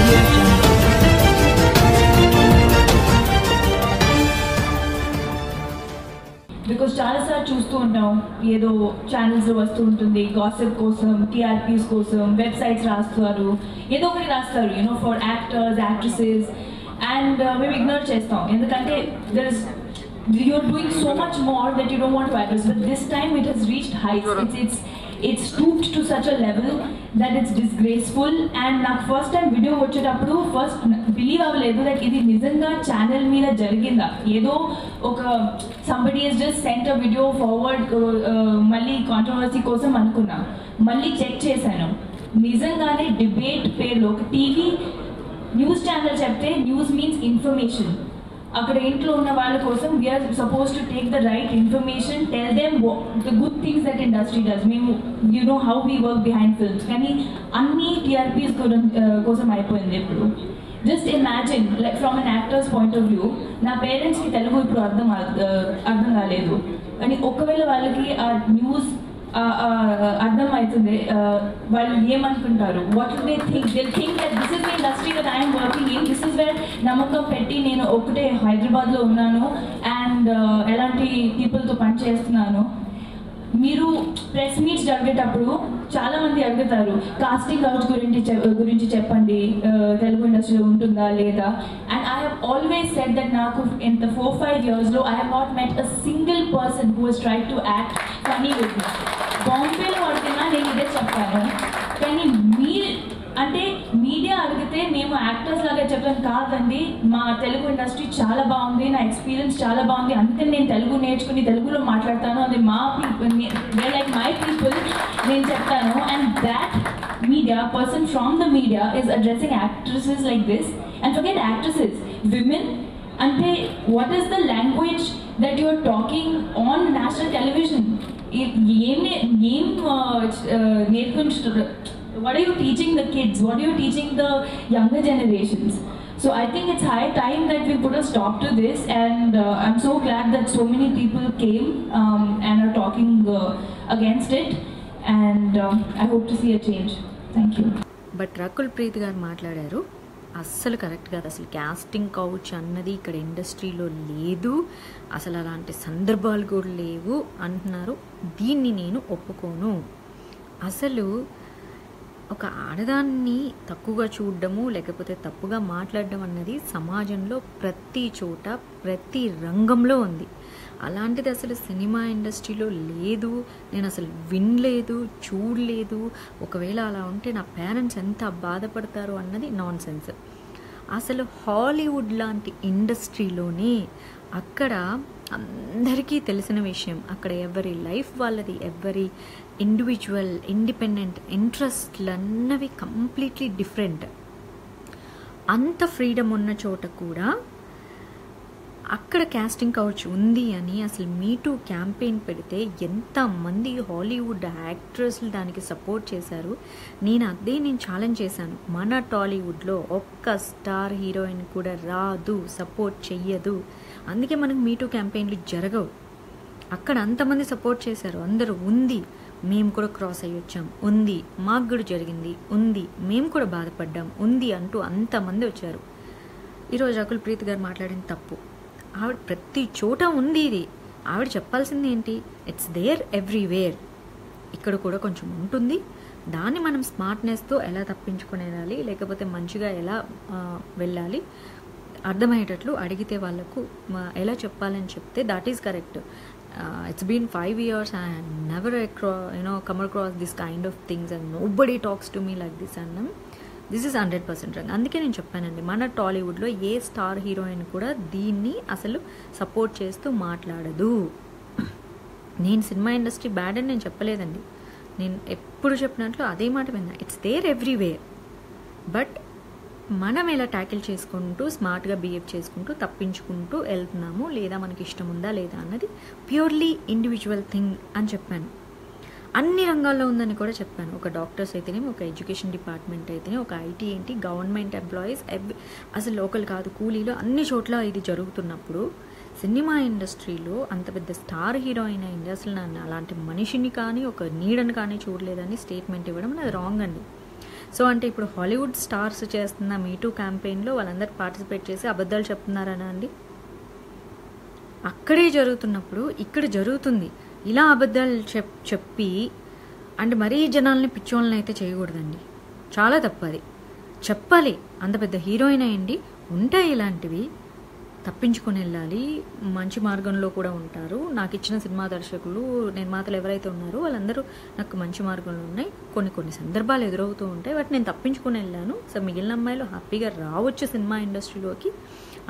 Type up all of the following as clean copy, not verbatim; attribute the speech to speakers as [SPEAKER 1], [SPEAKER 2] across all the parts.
[SPEAKER 1] Audio Jungle.
[SPEAKER 2] Because చాలాసార్లు చూస్తూ ఉంటాం, ఏదో ఛానల్స్లో వస్తూ ఉంటుంది గాసిప్ కోసం, టీఆర్పీస్ కోసం వెబ్సైట్స్ రాస్తారు, ఏదో ఒకటి రాస్తారు ఫర్ యాక్టర్స్ యాక్ట్రెసెస్. అండ్ మేము ఇగ్నోర్ చేస్తాం ఎందుకంటే there is you're doing so much more that you don't want to address, but this time it has reached heights. It's stooped to such a level that it's disgraceful. And నాకు first time video వచ్చేటప్పుడు first believe అవ్వలేదు that ఇది నిజంగా channel మీద జరిగిందా, ఏదో ఒక somebody has just sent a video forward మళ్ళీ కాంట్రవర్సీ కోసం అనుకున్నా. మళ్ళీ చెక్ చేశాను, నిజంగానే డిబేట్ పేరులో ఒక టీవీ న్యూస్ ఛానల్ చెప్తే న్యూస్ మీన్స్ ఇన్ఫర్మేషన్. అక్కడ ఇంట్లో ఉన్న వాళ్ళ కోసం we're suppose to take the right information, tell them the good things that industry does. మేము how we work behind films, కానీ అన్ని టీఆర్పీస్ కోసం అయిపోయింది ఇప్పుడు. Just imagine like from an actors point of view, నా పేరెంట్స్కి తెలుగు ఇప్పుడు అర్థం కాలేదు, కానీ ఒకవేళ వాళ్ళకి ఆ న్యూస్ అర్థం అవుతుంది, వాళ్ళు ఏమనుకుంటారు, what they think, they think that this is the industry that I'm working in, this is where నమ్మకం పెట్టి నేను ఒకటే హైదరాబాద్లో ఉన్నాను అండ్ ఎలాంటి పీపుల్తో పని చేస్తున్నాను. మీరు ప్రెస్ మీట్స్ జరిగేటప్పుడు చాలామంది అడుగుతారు కాస్టింగ్ కౌచ్ గురించి చెప్పండి, తెలుగు ఇండస్ట్రీలో ఉంటుందా లేదా. And I have always said that నాకు ఇన్ ద 4-5 yearsలో I have not met a single person who has tried to act funny with me. బాంబేలో అడిగినా నేను ఇదే చెప్తాను, కానీ అంటే మీడియా అడిగితే మేము యాక్టర్స్ లాగా చెప్తాను కాదండి, మా తెలుగు ఇండస్ట్రీ చాలా బాగుంది, నా ఎక్స్పీరియన్స్ చాలా బాగుంది, అందుకని నేను తెలుగు నేర్చుకుని తెలుగులో మాట్లాడతాను, అది మా people, they like my people నేను చెప్తాను. And that media person from the media is addressing actresses like this. And forget actresses, women అంటే what is the language that you are talking on national television? ఏం నేర్పించుతారు? What are you teaching the kids? What are you teaching the younger generations? So I think it's high time that we put a stop to this, and I'm so glad that so many people came and are talking against it, and I hope to see a change. Thank you.
[SPEAKER 3] But Rakul Preet garu maatlaadaru, అస్సలు correct కాదు. అసలు casting couch అన్నది ఇక్కడ ఇండస్ట్రీలో లేదు, అసలు అలాంటి సందర్భాలు కూడా లేవు అంటున్నారు. దీన్ని నేను ఒప్పుకోను. అసలు ఒక ఆడదాన్ని తక్కువగా చూడడము లేకపోతే తప్పుగా మాట్లాడడం అన్నది సమాజంలో ప్రతి చోట ప్రతి రంగంలో ఉంది. అలాంటిది అసలు సినిమా ఇండస్ట్రీలో లేదు, నేను అసలు వినలేదు చూడలేదు. ఒకవేళ అలా ఉంటే నా పేరెంట్స్ ఎంత బాధపడతారు అన్నది నాన్ సెన్స్. అసలు హాలీవుడ్ లాంటి ఇండస్ట్రీలోనే అక్కడ అందరికీ తెలిసిన విషయం, అక్కడ ఎవరి లైఫ్ వాళ్ళది, ఎవరి ఇండివిజువల్ ఇండిపెండెంట్ ఇంట్రెస్ట్లు అన్నవి కంప్లీట్లీ డిఫరెంట్. అంత ఫ్రీడమ్ ఉన్న చోట కూడా అక్కడ క్యాస్టింగ్ కౌచ్ ఉంది అని అసలు మీటూ క్యాంపెయిన్ పెడితే ఎంతమంది హాలీవుడ్ యాక్ట్రెస్లు దానికి సపోర్ట్ చేశారు. నేను ఛాలెంజ్ చేశాను, మన టాలీవుడ్లో ఒక్క స్టార్ హీరోయిన్ కూడా రాదు, సపోర్ట్ చెయ్యదు, అందుకే మనకు మీటూ క్యాంపెయిన్లు జరగవు. అక్కడ అంతమంది సపోర్ట్ చేశారు, అందరూ ఉంది, మేము కూడా క్రాస్ అయ్యి వచ్చాం, ఉంది, మాకు కూడా జరిగింది, ఉంది, మేము కూడా బాధపడ్డాం, ఉంది అంటూ అంతమంది వచ్చారు. ఈరోజు రకుల్ ప్రీత్ గారు మాట్లాడిన తప్పు, ఆవిడ ప్రతి చోట ఉంది. ఇది ఆవిడ చెప్పాల్సింది ఏంటి? It's there everywhere. ఇక్కడ కూడా కొంచెం ఉంటుంది, దాన్ని మనం స్మార్ట్నెస్తో ఎలా తప్పించుకునేయాలి, లేకపోతే మంచిగా ఎలా వెళ్ళాలి, అర్థమయ్యేటట్లు అడిగితే వాళ్ళకు ఎలా చెప్పాలని చెప్తే that is correct. It's been 5 years and I have never come across this kind of things and nobody talks to me like this, and this is 100% wrong. అందుకే నేను చెప్పానండి, మన టాలీవుడ్లో ఏ స్టార్ హీరోయిన్ కూడా దీన్ని అసలు సపోర్ట్ చేస్తూ మాట్లాడదు. నేను సినిమా ఇండస్ట్రీ బ్యాడ్ అని నేను చెప్పలేదండి, నేను ఎప్పుడు చెప్పినట్లు అదే మాట విన్నా. ఇట్స్ దేర్ ఎవ్రీవేర్, బట్ మనం ఎలా ట్యాకిల్ చేసుకుంటూ స్మార్ట్గా బిహేవ్ చేసుకుంటూ తప్పించుకుంటూ వెళ్తున్నాము, లేదా మనకి ఇష్టం ఉందా లేదా అన్నది ప్యూర్లీ ఇండివిజువల్ థింగ్ అని చెప్పాను. అన్ని రంగాల్లో ఉందని కూడా చెప్పాను. ఒక డాక్టర్స్ అయితేనే, ఒక ఎడ్యుకేషన్ డిపార్ట్మెంట్ అయితేనే, ఒక ఐటీ ఏంటి, గవర్నమెంట్ ఎంప్లాయీస్, అసలు లోకల్ కాదు కూలీలో అన్ని చోట్ల ఇది జరుగుతున్నప్పుడు సినిమా ఇండస్ట్రీలో అంత పెద్ద స్టార్ హీరోయిన్ అయింది, అసలు నన్ను అలాంటి మనిషిని కానీ ఒక నీడని కానీ చూడలేదని స్టేట్మెంట్ ఇవ్వడం అది రాంగ్ అండి. సో అంటే ఇప్పుడు హాలీవుడ్ స్టార్స్ చేస్తున్న మీటూ క్యాంపెయిన్లో వాళ్ళందరూ పార్టిసిపేట్ చేసి అబద్ధాలు చెప్తున్నారనా అండి? అక్కడే జరుగుతున్నప్పుడు ఇక్కడ జరుగుతుంది. ఇలా అబద్ధాలు చెప్పి అంటే మరీ జనాల్ని పిచ్చోళ్ళని అయితే చేయకూడదండి. చాలా తప్పది. చెప్పాలి. అంత పెద్ద హీరోయిన్ అయ్యండి, ఉంటాయి ఇలాంటివి, తప్పించుకొని వెళ్ళాలి. మంచి మార్గంలో కూడా ఉంటారు. నాకు ఇచ్చిన సినిమా దర్శకులు, నిర్మాతలు ఎవరైతే ఉన్నారో వాళ్ళందరూ నాకు మంచి మార్గంలో ఉన్నాయి. కొన్ని సందర్భాలు ఎదురవుతూ ఉంటాయి, వాటిని నేను తప్పించుకొని వెళ్ళాను. సో మిగిలిన అమ్మాయిలు హ్యాపీగా రావచ్చు సినిమా ఇండస్ట్రీలోకి.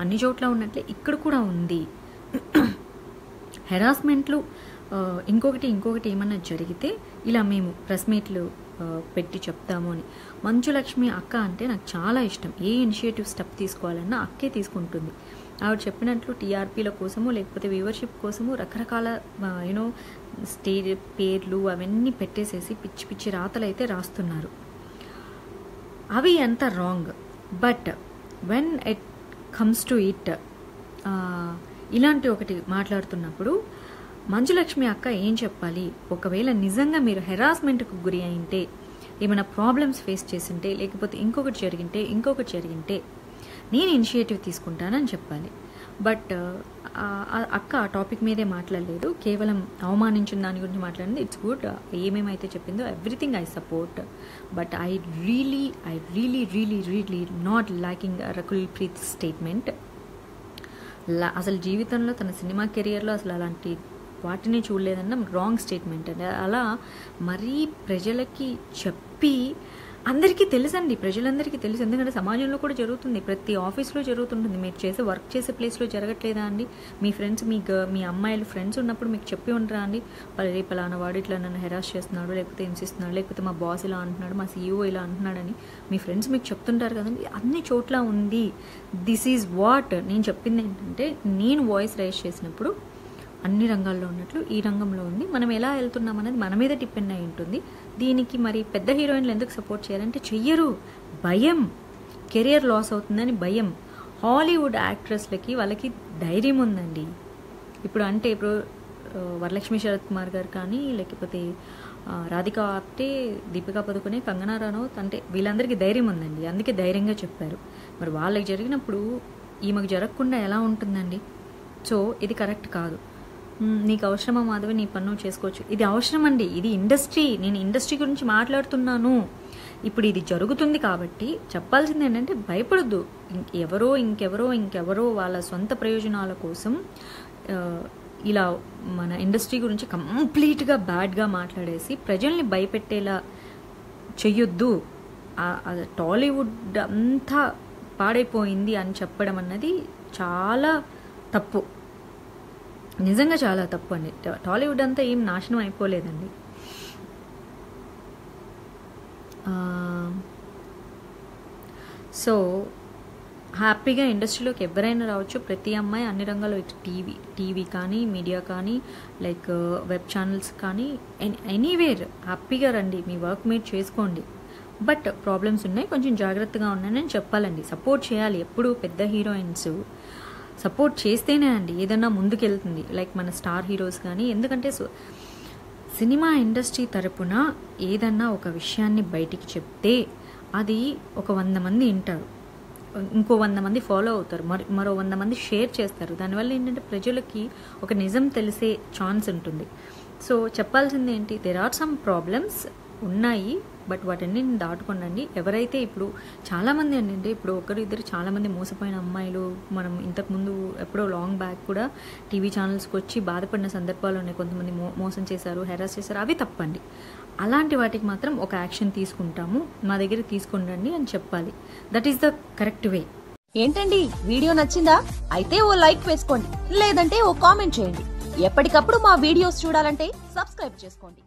[SPEAKER 3] అన్ని చోట్ల ఉన్నట్లే ఇక్కడ కూడా ఉంది. హెరాస్మెంట్లు ఇంకొకటి ఏమన్నా జరిగితే ఇలా మేము ప్రెస్ మీట్లు పెట్టి చెప్తాము అని. మంచు లక్ష్మి అక్క అంటే నాకు చాలా ఇష్టం. ఏ ఇనిషియేటివ్ స్టెప్ తీసుకోవాలన్నా అక్కే తీసుకుంటుంది. ఆవిడ చెప్పినట్లు టీఆర్పీల కోసము లేకపోతే వ్యూవర్షిప్ కోసము రకరకాల స్టేజ్ పేర్లు అవన్నీ పెట్టేసేసి పిచ్చి పిచ్చి రాతలు అయితే రాస్తున్నారు. అవి ఎంత wrong. But when it comes to it ఇలాంటి ఒకటి మాట్లాడుతున్నప్పుడు మంచులక్ష్మి అక్క ఏం చెప్పాలి? ఒకవేళ నిజంగా మీరు హెరాస్మెంట్కు గురి అయింటే, ఏమైనా ప్రాబ్లమ్స్ ఫేస్ చేసింటే, లేకపోతే ఇంకొకటి జరిగింటే నేను ఇనిషియేటివ్ తీసుకుంటానని చెప్పాలి. బట్ అక్క ఆ టాపిక్ మీదే మాట్లాడలేదు, కేవలం అవమానించిన దాని గురించి మాట్లాడింది. It's good. ఏమేమైతే చెప్పిందో everything I support. But I really not liking Rakul Preet statement. అసలు జీవితంలో తన సినిమా కెరియర్లో అసలు అలాంటి వాటిని చూడలేదన్న రాంగ్ స్టేట్మెంట్ అండి. అలా మరీ ప్రజలకి చెప్పి అందరికీ తెలుసండి, ప్రజలందరికీ తెలుసు. ఎందుకంటే సమాజంలో కూడా జరుగుతుంది, ప్రతి ఆఫీస్లో జరుగుతుంటుంది. మీరు వర్క్ చేసే ప్లేస్లో జరగట్లేదా అండి? మీ ఫ్రెండ్స్, మీ అమ్మాయిలు ఫ్రెండ్స్ ఉన్నప్పుడు మీకు చెప్పి ఉండరా అండి? పలానా వాడు ఇట్లా నన్ను హెరాస్ చేస్తున్నాడు, లేకపోతే హింసిస్తున్నాడు, లేకపోతే మా బాస్ ఇలా అంటున్నాడు, మా CEO ఇలా అంటున్నాడని మీ ఫ్రెండ్స్ మీకు చెప్తుంటారు కదండి. అన్ని చోట్ల ఉంది. దిస్ ఈజ్ వాట్ నేను చెప్పింది ఏంటంటే, నేను వాయిస్ రైజ్ చేసినప్పుడు అన్ని రంగాల్లో ఉన్నట్లు ఈ రంగంలో ఉంది. మనం ఎలా వెళ్తున్నాం అనేది మన మీద డిపెండ్ అయి ఉంటుంది. దీనికి మరి పెద్ద హీరోయిన్లు ఎందుకు సపోర్ట్ చేయాలంటే చెయ్యరు. భయం, కెరియర్ లాస్ అవుతుందని భయం. హాలీవుడ్ యాక్ట్రెస్లకి వాళ్ళకి ధైర్యం ఉందండి. ఇప్పుడు వరలక్ష్మి శరత్ కుమార్ గారు కానీ, లేకపోతే రాధిక ఆప్టే, దీపికా పదుకొనే, కంగనా రనౌత్ అంటే వీళ్ళందరికీ ధైర్యం ఉందండి. అందుకే ధైర్యంగా చెప్పారు. మరి వాళ్ళకి జరిగినప్పుడు ఈమెకు జరగకుండా ఎలా ఉంటుందండి? సో ఇది కరెక్ట్ కాదు. నీకు అవసరమా మాధవి, నీ పన్ను చేసుకోవచ్చు. ఇది అవసరం అండి. ఇది ఇండస్ట్రీ. నేను ఇండస్ట్రీ గురించి మాట్లాడుతున్నాను. ఇప్పుడు ఇది జరుగుతుంది కాబట్టి చెప్పాల్సింది ఏంటంటే భయపడద్దు. ఇంకెవరో వాళ్ళ సొంత ప్రయోజనాల కోసం ఇలా మన ఇండస్ట్రీ గురించి కంప్లీట్గా బ్యాడ్గా మాట్లాడేసి ప్రజల్ని భయపెట్టేలా చెయ్యొద్దు. టాలీవుడ్ అంతా పాడైపోయింది అని చెప్పడం అన్నది చాలా తప్పు. నిజంగా చాలా తప్పు అండి. టాలీవుడ్ అంతా ఏం నాశనం అయిపోలేదండి. సో హ్యాపీగా ఇండస్ట్రీలోకి ఎవరైనా రావచ్చు. ప్రతి అమ్మాయి అన్ని రంగాల్లో, టీవీ కానీ, మీడియా కానీ, లైక్ వెబ్ ఛానల్స్ కానీ, ఎనీవేర్ హ్యాపీగా రండి. మీ వర్క్ మీరు చేసుకోండి. బట్ ప్రాబ్లమ్స్ ఉన్నాయి, కొంచెం జాగ్రత్తగా ఉన్నాయని చెప్పాలండి. సపోర్ట్ చేయాలి. ఎప్పుడు పెద్ద హీరోయిన్స్ సపోర్ట్ చేస్తేనే అండి ఏదన్నా ముందుకెళ్తుంది. లైక్ మన స్టార్ హీరోస్ కానీ. ఎందుకంటే సినిమా ఇండస్ట్రీ తరపున ఏదన్నా ఒక విషయాన్ని బయటికి చెప్తే అది ఒక 100 మంది వింటారు, ఇంకో 100 మంది ఫాలో అవుతారు, మరో 100 మంది షేర్ చేస్తారు. దానివల్ల ఏంటంటే ప్రజలకి ఒక నిజం తెలిసే ఛాన్స్ ఉంటుంది. సో చెప్పాల్సింది ఏంటి, దేర్ ఆర్ సమ్ ప్రాబ్లమ్స్ ఉన్నాయి, బట్ వాటన్ని దాటుకోండి. ఎవరైతే ఇప్పుడు చాలామంది అంటే ఇప్పుడు ఒకరిద్దరు చాలామంది మోసపోయిన అమ్మాయిలు మనం ఇంతకుముందు ఎప్పుడో లాంగ్ బ్యాక్ కూడా టీవీ ఛానల్స్కి వచ్చి బాధపడిన సందర్భాలు ఉన్నాయి. కొంతమంది మోసం చేశారు, హెరాస్ చేశారు. అవి తప్పండి. అలాంటి వాటికి మాత్రం ఒక యాక్షన్ తీసుకుంటాము, మా దగ్గర తీసుకుండండి అని చెప్పాలి. That is the correct way.
[SPEAKER 1] ఏంటండి వీడియో నచ్చిందా? అయితే ఓ లైక్ వేసుకోండి, లేదంటే ఓ కామెంట్ చేయండి. ఎప్పటికప్పుడు మా వీడియోస్ చూడాలంటే సబ్స్క్రైబ్ చేసుకోండి.